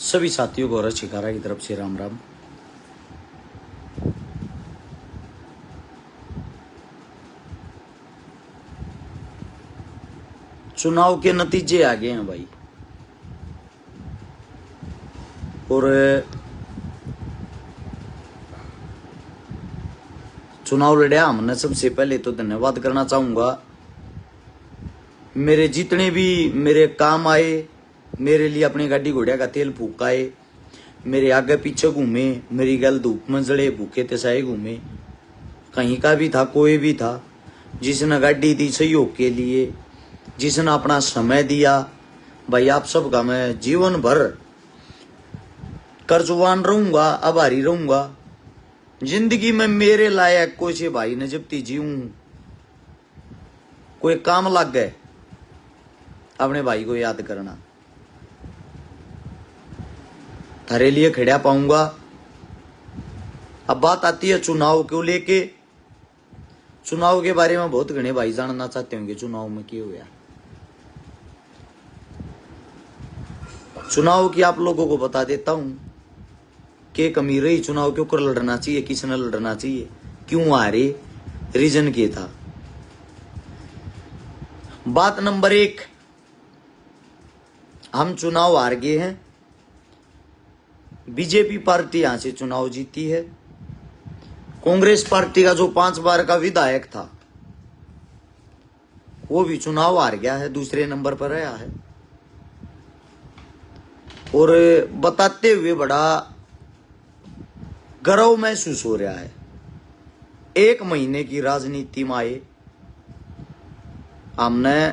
सभी साथियों को और शिकारा की तरफ से राम राम। चुनाव के नतीजे आ गए हैं भाई, और चुनाव लड़ा हमने। सबसे पहले तो धन्यवाद करना चाहूंगा मेरे जितने भी मेरे काम आए, मेरे लिए अपनी गाड़ी घोड़िया का तेल फूकाए, मेरे आगे पीछे घूमे, मेरी गल धूप में जड़े भूखे तसाए घूमे, कहीं का भी था कोई भी था, जिसने गाड़ी दी सहयोग के लिए, जिसने अपना समय दिया, भाई आप सबका मैं जीवन भर कर्जवान रहूंगा, आभारी रहूंगा। जिंदगी में मेरे लायक कोई से भाई ने जब ती जीऊं, कोई काम लग गए, अपने भाई को याद करना, थारे लिए खड़ा पाऊंगा। अब बात आती है चुनाव को लेके। चुनाव के बारे में बहुत घने भाई जानना चाहते होंगे चुनाव में क्या हुआ। चुनाव की आप लोगों को बता देता हूं कि कमी रही, चुनाव क्यों कर लड़ना चाहिए, किसने लड़ना चाहिए, क्यों हारे, रीजन क्या था। बात नंबर 1, हम चुनाव हार गए हैं। बीजेपी पार्टी यहां से चुनाव जीती है। कांग्रेस पार्टी का जो 5 बार का विधायक था वो भी चुनाव हार गया है, दूसरे नंबर पर आया है। और बताते हुए बड़ा गर्व महसूस हो रहा है। 1 महीने की राजनीति में आए हमने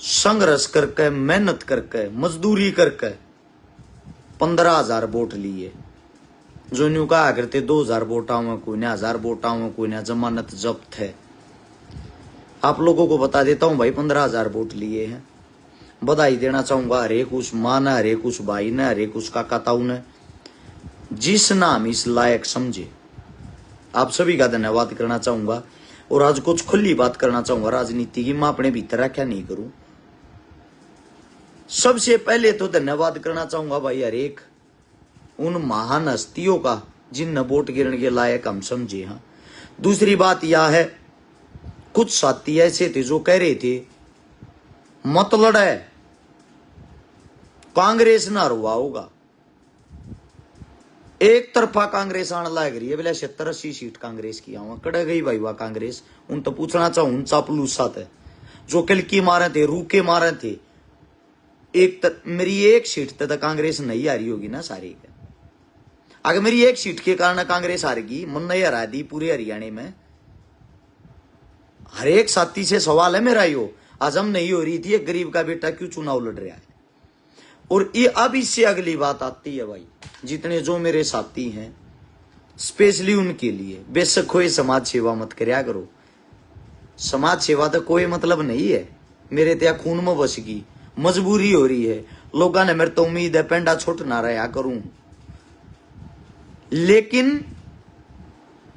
संघर्ष करके, मेहनत करके, मजदूरी करके 15,000 वोट लिए। जो न्यू कहा करते 2,000 वोटा में, कोई ने 1,000 वोटा में, कोई ने जमानत जब्त है। आप लोगों को बता देता हूं भाई 15,000 वोट लिए हैं। बधाई देना चाहूंगा हरेक उस मां ने, हरेक उस भाई ने, हरेक उस काका ताऊ ने, जिस नाम इस लायक समझे। आप सभी का धन्यवाद करना चाहूंगा। और आज कुछ खुली बात करना चाहूंगा राजनीति की, मैं अपने भीतर रखा नहीं करूं। सबसे पहले तो धन्यवाद करना चाहूंगा भाई हरेक उन महान हस्तियों का जिन वोट गिरने के लायक हम समझे। हाँ, दूसरी बात यह है, कुछ साथी ऐसे थे जो कह रहे थे मत लड़े, कांग्रेस ना हरवा होगा। एक तरफा कांग्रेस आने लग रही है, बोले 70-80 सीट कांग्रेस की आवा कड़ गई भाई वाह कांग्रेस। उन तो पूछना चाहूं उन चापलूसा थे जो किलकी मारे थे, रूके मारे थे। मेरी एक सीट तो कांग्रेस नहीं आ रही होगी ना सारी का। अगर मेरी एक सीट के कारण कांग्रेस हारेगी, मन नहीं हरा दी पूरे हरियाणा में। हर एक साथी से सवाल है मेरा, यो आज हम नहीं हो रही थी, एक गरीब का बेटा क्यों चुनाव लड़ रहा है। और ये अब इससे अगली बात आती है भाई, जितने जो मेरे साथी हैं स्पेशली उनके लिए, बेशक कोई समाज सेवा मत करया करो। समाज सेवा तो कोई मतलब नहीं है, मेरे त्या खून में बस गई, मजबूरी हो रही है। लोगों ने मेरे तो उम्मीद है पेंडा छोट ना रहा करूं, लेकिन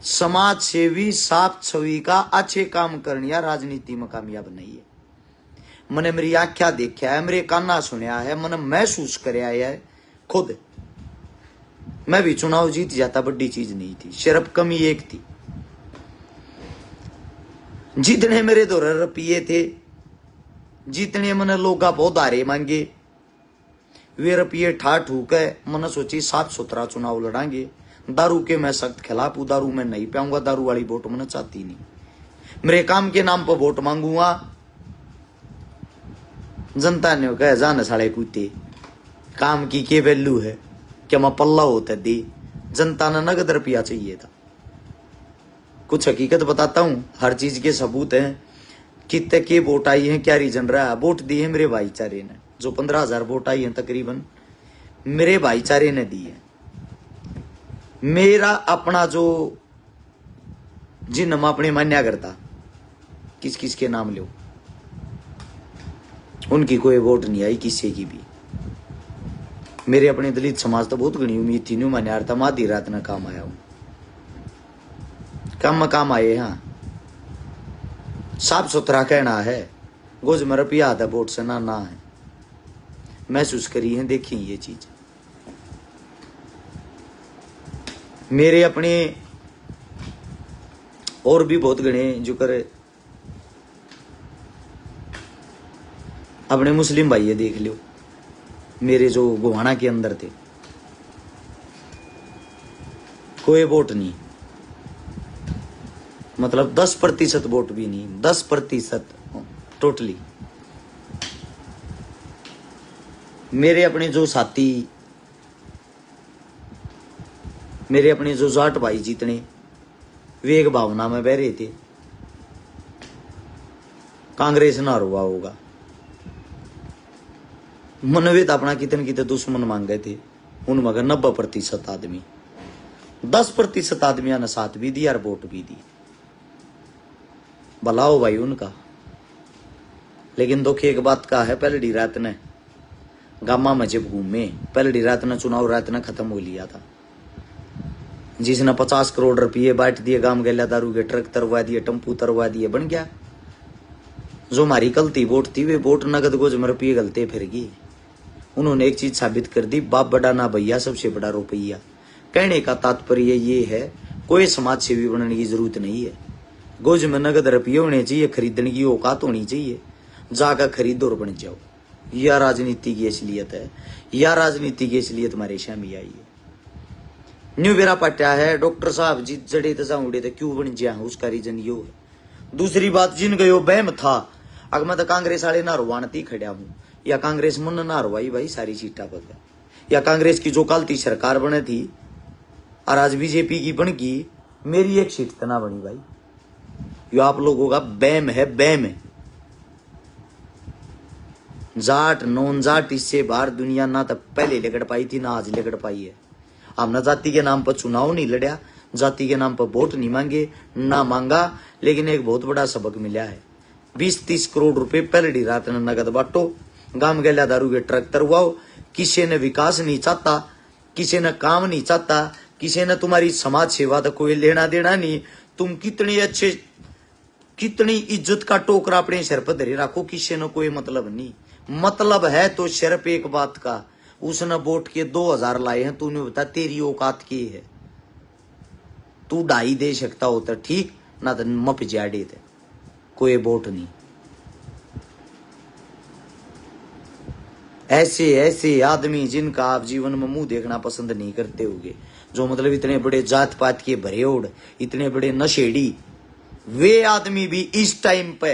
समाज सेवी साफ छवि का अच्छे काम करने राजनीति में कामयाब नहीं है। मैंने मेरी आख्या देखा है, मेरे काना सुनया है, मैंने महसूस कराया है खुद। मैं भी चुनाव जीत जाता, बड़ी चीज नहीं थी, सिर्फ कमी एक थी, जितने मेरे दौरे रुपये थे, जितने मैंने लोग उधारे मांगे, वे रुपये ठाठ ठूक है। मैंने सोची 7-17 चुनाव लड़ांगे। दारू के मैं सख्त खिलाफ हूं, दारू मैं नहीं पाऊंगा, दारू वाली वोट मैंने चाहती नहीं। मेरे काम के नाम पर वोट मांगूंगा। जनता ने कहा जाने साढ़े कुत्ते काम की के वैल्यू है, क्या मैं पल्ला होता दे। जनता ने नगद रुपया चाहिए था। कुछ हकीकत बताता हूं, हर चीज के सबूत हैं। कितने के वोट आई है, क्या रीजन रहा है। वोट दिए मेरे भाईचारे ने, जो 15,000 वोट आई है तकरीबन मेरे भाईचारे ने दी है। मेरा अपना जो जिन हम अपने मान्या करता, किस किस के नाम लो, उनकी कोई वोट नहीं आई किसी की भी। मेरे अपने दलित समाज तो बहुत घनी उम्मीद थी, न्यू मान्या था, माधी रात ना काम आया हूं, काम आए। हाँ, साफ सुथरा कहना है, गोज में रुपया आधा वोट से ना है। महसूस करी है, देखी ये चीज। मेरे अपने और भी बहुत गणे जो करे अपने मुस्लिम भाई ये देख लो, मेरे जो गोहाना के अंदर थे, कोई वोट नहीं, मतलब 10% वोट भी नहीं, 10% टोटली। मेरे अपने जो साथी, मेरे अपने जो जाट भाई जितने, वे एक भावना में बह रहे थे कांग्रेस ना हुआ होगा। मनवे तो अपना कितने कितने दुश्मन मांगे थे, उन मगर 90% आदमी, 10% आदमियों ने साथ भी दी और वोट भी दी। भलाओ भाई उनका। लेकिन दुख एक बात का है, पहली रात ने गामा में जब घूमे, पहली रात ने चुनाव रात ने खत्म हो लिया था। जिसने 50 करोड़ रुपये बांट दिए, गांव गैला दारू के ट्रक तरवा दिए, टम्पू तरवा दिए, बन गया। जो हमारी गलती वोट थी, वे वोट नगद गोज में रुपये गलते फिर गई। उन्होंने एक चीज साबित कर दी, बाप बड़ा ना भैया, सबसे बड़ा रुपया। कहने का तात्पर्य ये है, कोई समाज सेवी बनने की जरूरत नहीं है, गोज में नगद रुपये होने चाहिए, खरीदने की औकात होनी चाहिए, जाकर खरीदो और बन जाओ। यह राजनीति की असलियत है, यह राजनीति की असलियत हमारे शामी आई है। न्यू बेरा पट्या है, डॉक्टर साहब जी जड़े तो उड़े थे, क्यों बन गया है, उसका रीजन यो है। दूसरी बात, जिन गयो बहम था, अगर मैं तो कांग्रेस वाले ना रुवानती खड़ा हूं, या कांग्रेस मन ना रुवाई भाई सारी सीटा पर, या कांग्रेस की जो कल थी सरकार बने थी और आज बीजेपी की बन गई, मेरी एक सीट तो ना बनी भाई। यो आप लोगों का बैम है, बैम है। जाट नॉन जाट इससे बाहर दुनिया ना तो पहले लेकर पाई थी, ना आज लेकर पाई है। हमने जाति के नाम पर चुनाव नहीं लड़ा, जाति के नाम पर वोट नहीं मांगे, ना मांगा, लेकिन एक बहुत बड़ा सबक मिला है। 20-30 करोड़ रुपए पहली रात ने नगद बांटो, गांव गैला दारू के ट्रक तरवाओ। किसी ने विकास नहीं चाहता, किसी ने काम नहीं चाहता, किसी ने तुम्हारी समाज सेवा तो कोई लेना देना नहीं। तुम कितनी अच्छे, कितनी इज्जत का टोकरा अपने सिर पर धरे रखो, किसी ने कोई मतलब नहीं। मतलब है तो सिर्फ एक बात का, उसने वोट के 2000 लाए हैं, तूने बता तेरी औकात की है। तू 2.5 दे सकता हो तो ठीक, ना तो मप जाड़े थे, कोई वोट नहीं। ऐसे ऐसे आदमी जिनका आप जीवन में मुंह देखना पसंद नहीं करते होगे, जो मतलब इतने बड़े जात पात के भरेओड़, इतने बड़े नशेड़ी, वे आदमी भी इस टाइम पे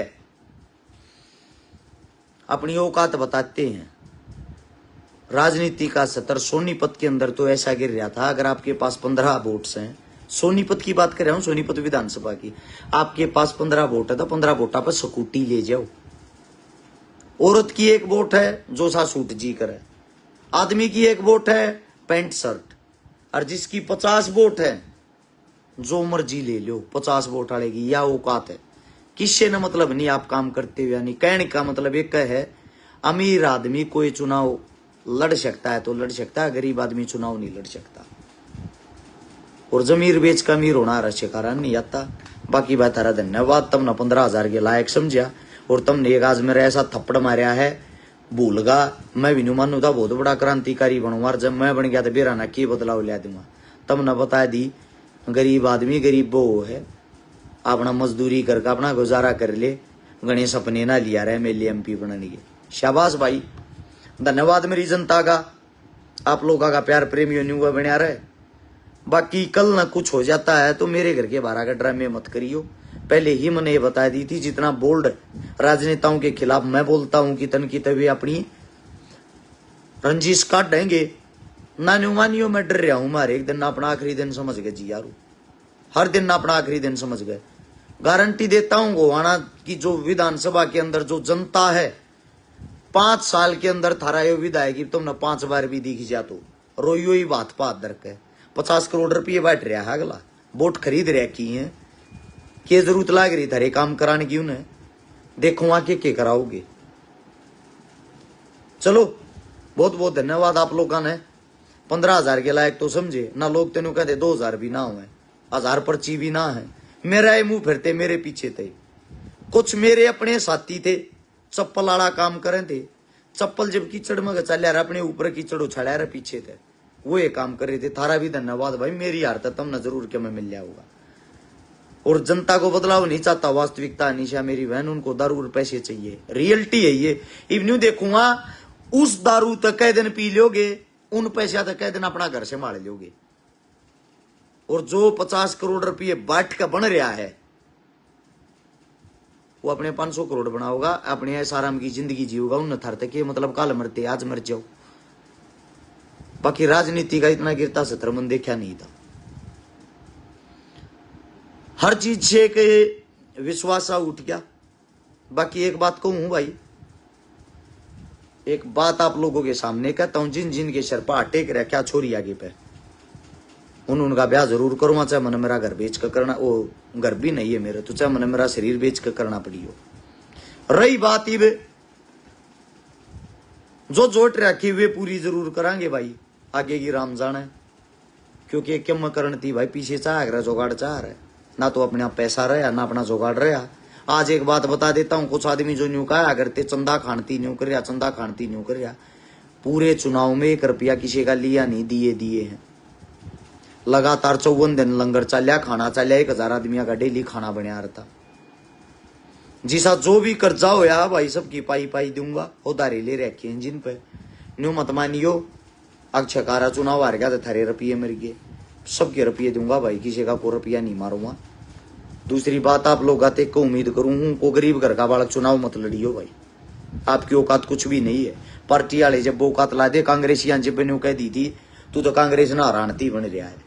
अपनी औकात बताते हैं। राजनीति का सतर सोनीपत के अंदर तो ऐसा गिर रहा था, अगर आपके पास 15 वोट्स हैं, सोनीपत की बात कर रहा हूं, सोनीपत विधानसभा की, आपके पास 15 वोट है तो 15 वोटा पर स्कूटी ले जाओ। औरत की एक वोट है जो सा सूट जी करे, आदमी की एक वोट है पैंट शर्ट, और जिसकी 50 वोट है जो मर्जी ले लो, 50 वोट वाले की या औकात है। किससे न मतलब नहीं आप काम करते हुए, यानी कहने का मतलब एक है, अमीर आदमी कोई चुनाव लड़ सकता है तो लड़ सकता है, गरीब आदमी चुनाव नहीं लड़ सकता। और जमीर बेच का अमीर होना रश्य कारण नहीं आता। बाकी बात तारा धन्यवाद, तुमने 15,000 के लायक समझा, और तुमने एक आज मेरा ऐसा थप्पड़ मारा है, भूलगा मैं भी नहीं मानू था बहुत बड़ा क्रांतिकारी बनूंगा, जब मैं बन गया तो बेराना की बदलाव लिया दूंगा। तुमने बता दी गरीब आदमी गरीब वो है, अपना मजदूरी करके अपना गुजारा कर ले, गणेश अपने ना लिया रहे मेरे MP बनाने के। शाबाश भाई, धन्यवाद मेरी जनता का, आप लोगों का प्यार प्रेम यूं हुआ बना रहे। बाकी कल ना कुछ हो जाता है तो मेरे घर के बाहर का ड्रामे मत करियो, पहले ही मैंने ये बता दी थी। जितना बोल्ड राजनेताओं के खिलाफ मैं बोलता हूं कि तन की तभी अपनी रंजिश काट देंगे, ना नुमानियों में डर रहा हूं, मारे एक दिन अपना आखिरी दिन समझ गए जी यारू, हर दिन अपना आखिरी दिन समझ गए। गारंटी देता हूं गोवाना की जो विधानसभा के अंदर जो जनता है, 5 साल के अंदर थारा यो विधायक तुमने 5 बार भी दिख जा तो रोइयो ही बात पात दर के 50 करोड़ रुपये बैठ रहा है, अगला वोट खरीद रहा की है, क्या जरूरत लाग रही थारे काम कराने की उन्हें, देखो आके के कराओगे। चलो बहुत बहुत धन्यवाद आप लोगों ने, 15,000 के लायक तो समझे ना लोग, तेनों कहते 2,000 भी ना हुए, 1000 पर्ची भी ना है, मेरा ये मुंह फिरते मेरे पीछे थे। कुछ मेरे अपने साथी थे, चप्पल वाला काम करें थे, चप्पल जब कीचड़ में चल रहा अपने ऊपर कीचड़ उछाड़ा रहा पीछे थे, वो ये काम कर रहे थे। थारा भी धन्यवाद भाई, मेरी हार था तब न जरूर के मैं मिल जाऊंगा। और जनता को बदलाव नहीं चाहता, वास्तविकता निशा मेरी बहन, उनको दारू और पैसे चाहिए, रियलिटी है ये। इवन्यू देखूंगा उस दारू तक कई दिन पी लोगे, उन पैसा तक कई दिन अपना घर से मार लोगे। और जो 50 करोड़ रुपये बाट का बन रहा है वो अपने 500 करोड़ बनाओगा, अपने ऐसा आराम की जिंदगी जियोगा। उन थर तक मतलब काल मरते आज मर जाओ। बाकी राजनीति का इतना गिरता सत्र मन देखा नहीं था। हर चीज से के विश्वास उठ गया। बाकी एक बात कहूं भाई, एक बात आप लोगों के सामने कहता हूं, जिन जिन के सर पर टेक रखा छोरी आगे पे उनका ब्याह जरूर करूंगा, चाहे मन मेरा घर बेच कर करना, वो घर भी नहीं है मेरे तो चाहे मन मेरा शरीर बेच कर करना पड़ी हो। रही बात इब जो जोट रखी वे पूरी जरूर करांगे भाई, आगे की राम जाने। क्योंकि क्यों करण थी भाई, पीछे चाह रहा जोगाड़ चाह रहा है, ना तो अपने आप पैसा रहा ना अपना जोगाड़ रहा। आज एक बात बता देता हूं, कुछ आदमी जो न्यू कहा करते चंदा खानती न्यू कर रहा, चंदा खानती न्यू कर रहा, पूरे चुनाव में 1 रुपया किसी का लिया नहीं, दिए हैं। लगातार 54 दिन लंगर चलिया, खाना चलिया, 1000 आदमियों का डेली खाना बनया रहता। जिसा जो भी कर्जा होया भाई सबकी पाई पाई दूंगा, उधारी ले रखी है जिन पे। न्यू मत मानियो अक्षय कारा चुनाव हार गया तो थारे रुपये मर गए, सबके रुपये दूंगा भाई, किसी का कोई रुपया नहीं मारूंगा। दूसरी बात, आप लोग आते को उम्मीद करूं हूं को गरीब घर का बालक चुनाव मत लड़ियो भाई, आपकी औकात कुछ भी नहीं है। पार्टी वाले जब औकात ला दे, कांग्रेसियां जब ने कह दी थी तू तो कांग्रेस ना हरानती बन रहा है।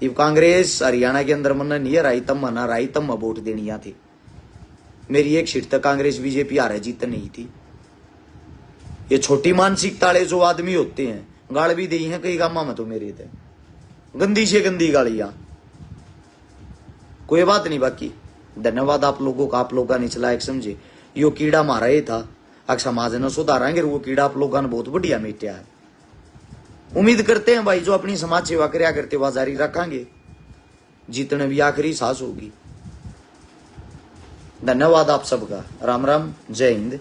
इब कांग्रेस हरियाणा के अंदर मन नहीं राई तम मना राई तम वोट देनिया थी। मेरी एक सीट तक कांग्रेस बीजेपी हारे जीत नहीं थी। ये छोटी मानसिकता वाले जो आदमी होते हैं, गाल भी दी है कई गामा में तो मेरे थे गंदी से गंदी गालियां, कोई बात नहीं। बाकी धन्यवाद आप लोगों का, आप लोगों ने चला एक समझे यो कीड़ा मारा ये था, अगर समाज ने सुधारेंगे वो कीड़ा आप लोगों ने बहुत बढ़िया मिटाया है। उम्मीद करते हैं भाई जो अपनी समाज सेवा करया करते वह जारी रखेंगे, जीतने भी आखिरी सांस होगी। धन्यवाद आप सबका, राम राम, जय हिंद।